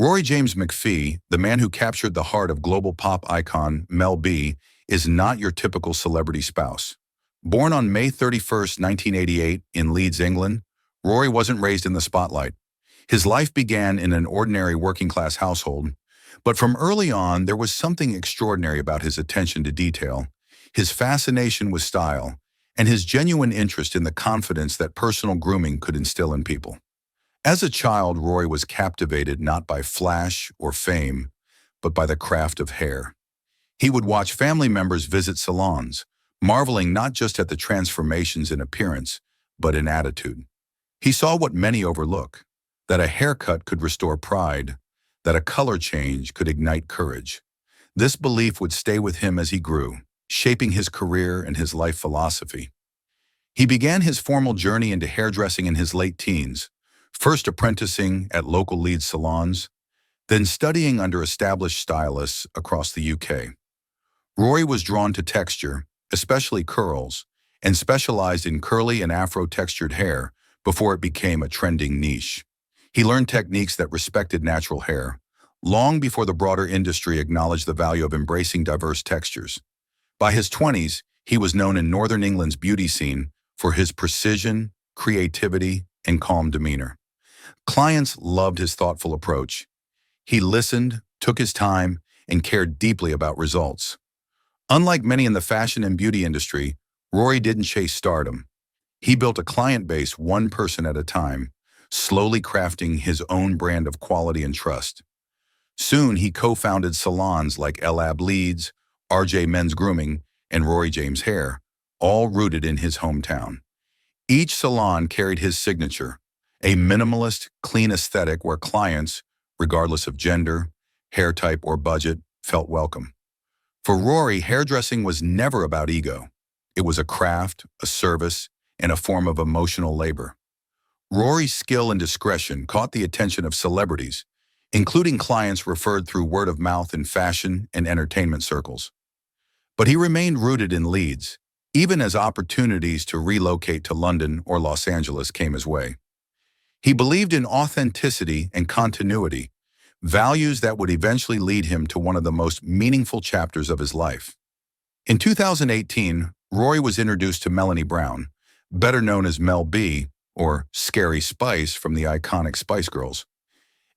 Rory James McPhee, the man who captured the heart of global pop icon Mel B, is not your typical celebrity spouse. Born on May 31st, 1988, in Leeds, England, Rory wasn't raised in the spotlight. His life began in an ordinary working-class household, but from early on there was something extraordinary about his attention to detail, his fascination with style, and his genuine interest in the confidence that personal grooming could instill in people. As a child, Rory was captivated not by flash or fame, but by the craft of hair. He would watch family members visit salons, marveling not just at the transformations in appearance, but in attitude. He saw what many overlook, that a haircut could restore pride, that a color change could ignite courage. This belief would stay with him as he grew, shaping his career and his life philosophy. He began his formal journey into hairdressing in his late teens, first apprenticing at local Leeds salons, then studying under established stylists across the UK. Rory was drawn to texture, especially curls, and specialized in curly and afro-textured hair before it became a trending niche. He learned techniques that respected natural hair, long before the broader industry acknowledged the value of embracing diverse textures. By his 20s, he was known in Northern England's beauty scene for his precision, creativity, and calm demeanor. Clients loved his thoughtful approach. He listened, took his time, and cared deeply about results. Unlike many in the fashion and beauty industry, Rory didn't chase stardom. He built a client base one person at a time, slowly crafting his own brand of quality and trust. Soon, he co-founded salons like Lab Leeds, RJ Men's Grooming, and Rory James Hair, all rooted in his hometown. Each salon carried his signature, a minimalist, clean aesthetic where clients, regardless of gender, hair type, or budget, felt welcome. For Rory, hairdressing was never about ego. It was a craft, a service, and a form of emotional labor. Rory's skill and discretion caught the attention of celebrities, including clients referred through word of mouth in fashion and entertainment circles. But he remained rooted in Leeds, even as opportunities to relocate to London or Los Angeles came his way. He believed in authenticity and continuity, values that would eventually lead him to one of the most meaningful chapters of his life. In 2018, Rory was introduced to Melanie Brown, better known as Mel B, or Scary Spice from the iconic Spice Girls.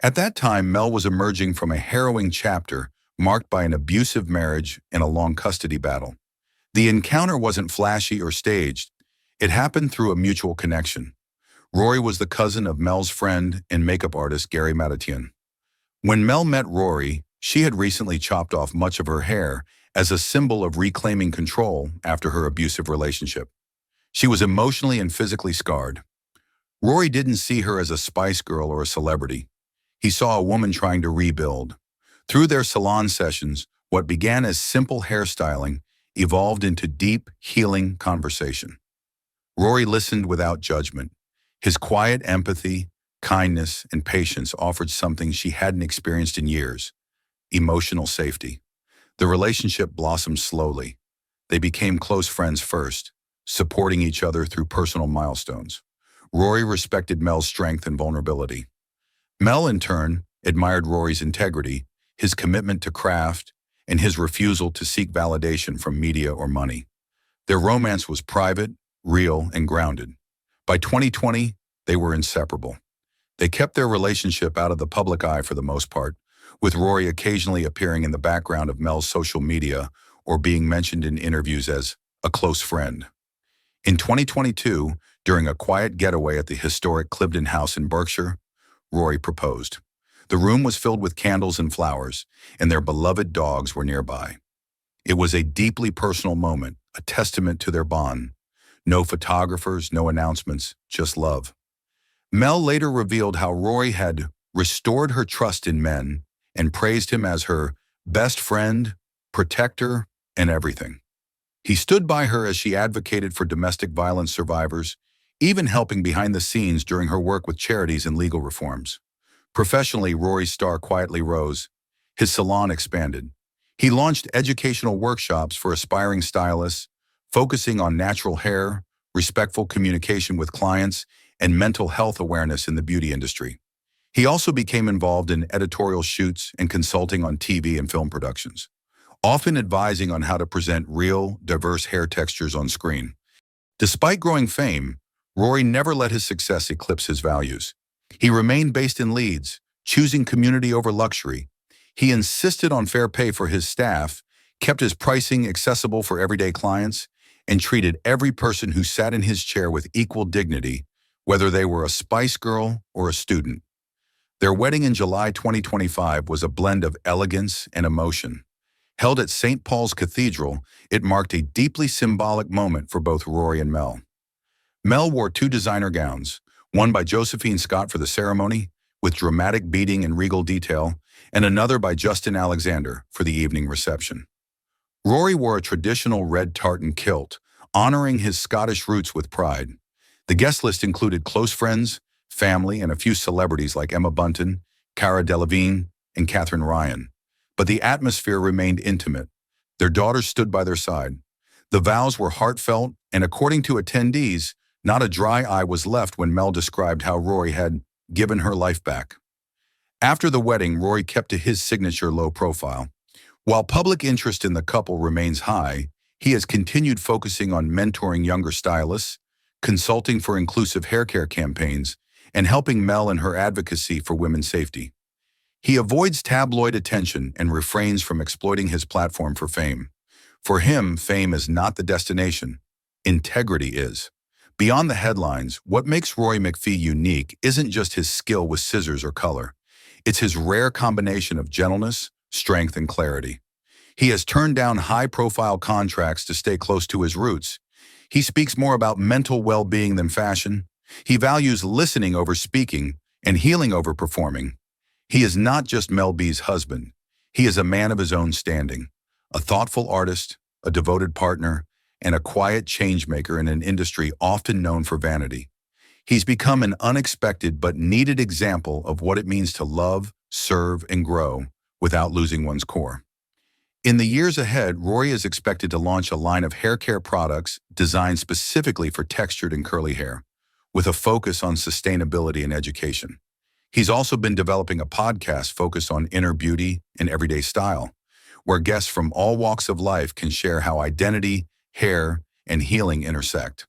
At that time, Mel was emerging from a harrowing chapter marked by an abusive marriage and a long custody battle. The encounter wasn't flashy or staged. It happened through a mutual connection. Rory was the cousin of Mel's friend and makeup artist Gary Madatian. When Mel met Rory, she had recently chopped off much of her hair as a symbol of reclaiming control after her abusive relationship. She was emotionally and physically scarred. Rory didn't see her as a Spice Girl or a celebrity. He saw a woman trying to rebuild. Through their salon sessions, what began as simple hairstyling evolved into deep, healing conversation. Rory listened without judgment. His quiet empathy, kindness, and patience offered something she hadn't experienced in years: emotional safety. The relationship blossomed slowly. They became close friends first, supporting each other through personal milestones. Rory respected Mel's strength and vulnerability. Mel, in turn, admired Rory's integrity, his commitment to craft, and his refusal to seek validation from media or money. Their romance was private, real, and grounded. By 2020, they were inseparable. They kept their relationship out of the public eye for the most part, with Rory occasionally appearing in the background of Mel's social media or being mentioned in interviews as a close friend. In 2022, during a quiet getaway at the historic Clibden House in Berkshire, Rory proposed. The room was filled with candles and flowers, and their beloved dogs were nearby. It was a deeply personal moment, a testament to their bond. No photographers, no announcements, just love. Mel later revealed how Rory had restored her trust in men and praised him as her best friend, protector, and everything. He stood by her as she advocated for domestic violence survivors, even helping behind the scenes during her work with charities and legal reforms. Professionally, Rory's star quietly rose. His salon expanded. He launched educational workshops for aspiring stylists, focusing on natural hair, respectful communication with clients, and mental health awareness in the beauty industry. He also became involved in editorial shoots and consulting on TV and film productions, often advising on how to present real, diverse hair textures on screen. Despite growing fame, Rory never let his success eclipse his values. He remained based in Leeds, choosing community over luxury. He insisted on fair pay for his staff, kept his pricing accessible for everyday clients, and treated every person who sat in his chair with equal dignity, whether they were a Spice Girl or a student. Their wedding in July 2025 was a blend of elegance and emotion. Held at St. Paul's Cathedral, it marked a deeply symbolic moment for both Rory and Mel. Mel wore two designer gowns, one by Josephine Scott for the ceremony, with dramatic beading and regal detail, and another by Justin Alexander for the evening reception. Rory wore a traditional red tartan kilt, honoring his Scottish roots with pride. The guest list included close friends, family, and a few celebrities like Emma Bunton, Cara Delevingne, and Katherine Ryan. But the atmosphere remained intimate. Their daughters stood by their side. The vows were heartfelt, and according to attendees, not a dry eye was left when Mel described how Rory had given her life back. After the wedding, Rory kept to his signature low profile. While public interest in the couple remains high, he has continued focusing on mentoring younger stylists, consulting for inclusive hair care campaigns, and helping Mel in her advocacy for women's safety. He avoids tabloid attention and refrains from exploiting his platform for fame. For him, fame is not the destination. Integrity is. Beyond the headlines, what makes Rory McPhee unique isn't just his skill with scissors or color. It's his rare combination of gentleness, strength, and clarity. He has turned down high-profile contracts to stay close to his roots. He speaks more about mental well-being than fashion. He values listening over speaking and healing over performing. He is not just Mel B's husband. He is a man of his own standing, a thoughtful artist, a devoted partner, and a quiet changemaker in an industry often known for vanity. He's become an unexpected but needed example of what it means to love, serve, and grow without losing one's core. In the years ahead, Rory is expected to launch a line of hair care products designed specifically for textured and curly hair, with a focus on sustainability and education. He's also been developing a podcast focused on inner beauty and everyday style, where guests from all walks of life can share how identity, hair, and healing intersect.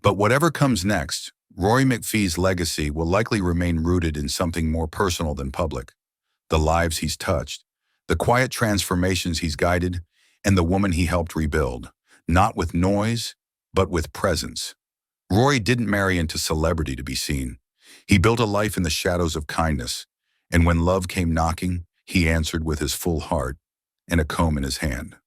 But whatever comes next, Rory McPhee's legacy will likely remain rooted in something more personal than public. The lives he's touched, the quiet transformations he's guided, and the woman he helped rebuild, not with noise, but with presence. Rory didn't marry into celebrity to be seen. He built a life in the shadows of kindness, and when love came knocking, he answered with his full heart and a comb in his hand.